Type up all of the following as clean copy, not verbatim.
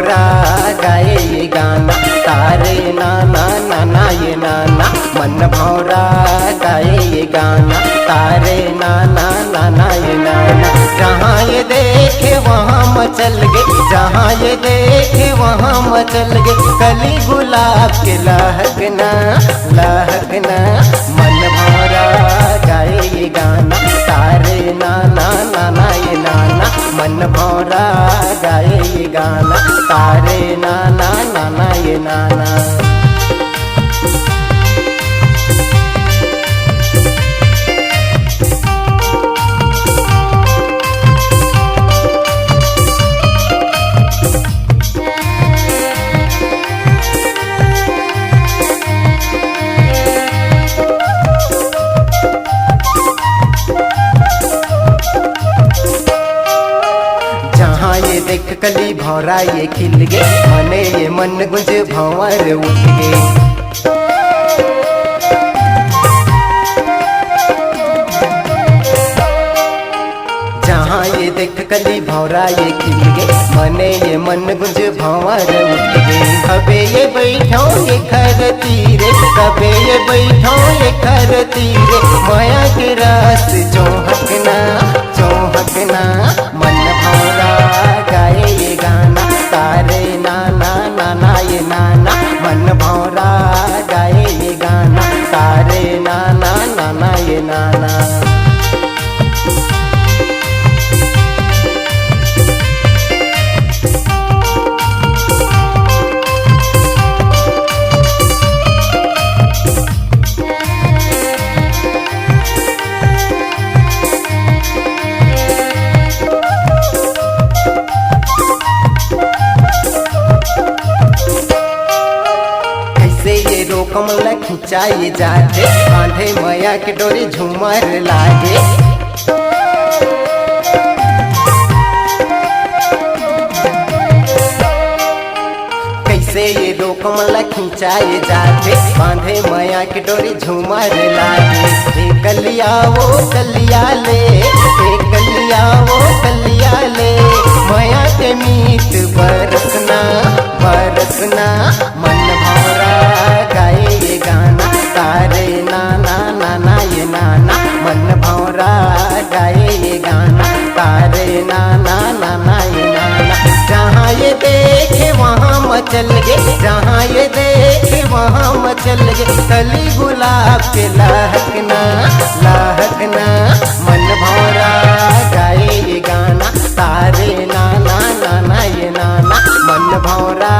भौरा गाए ये गाना, तारे नाना नाना ये नाना। मन भौरा गाए ये गाना, तारे नाना नाना ये नाना। जहाँ ये देखे वहाँ मचल गए, जहाँ ये देखे वहाँ मचल गए। कली गुलाब के लहकना लहकना। मन भौरा गाए ये गाना, तारे नाना नाना ये नाना। मन भौरा गाए ये गाना, तारे नाना नाना ये नाना। जहाँ ये देख कली भौरा ये खिल गे, मने ये मन गुंज भंवर उठ गे। जहाँ ये देख कली भौरा ये खिल गे, मने ये मन गुंज भंवर उठ गे। कबे ये बैठो ये खर तीरे, कबे ये बैठो ये खर तीरे। माया के रस चौहकना चौहकना। मन भौरा गाए ये गाना, तारे नाना नाना ये नाना। मन भौरा गाए ये गाना, तारे नाना नाना ये नाना। ये रोकमला खिंचाई जाते, कांधे मैया के डोरी झूमर लागे। कैसे ये रोकमला खिंचाई जाते, कांधे मैया के डोरी झूमर लागे। एक कलिया वो कलिया ले, एक कलिया वो कलिया ले। मैया के मीत बरसना बरसना। मन भौरा गाए ये गाना, तारे नाना नाना ये नाना। मन भौरा गाए ये गाना, तारे नाना नाना ये नाना। जहाँ ये देखे वहाँ मचल गे, जहाँ ये देखे वहाँ मचल गे। कली गुलाब के लहकना लहकना। मन भौरा गाए ये गाना, तारे नाना नाना ये नाना। मन भौरा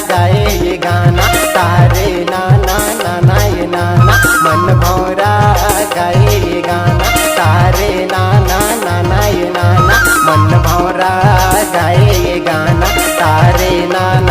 गाए ये गाना, तारे नाना नाना ये नाना। मन भौरा गाए ये गाना, तारे नाना नाना ये नाना। मन भौरा गाए ये गाना, तारे नाना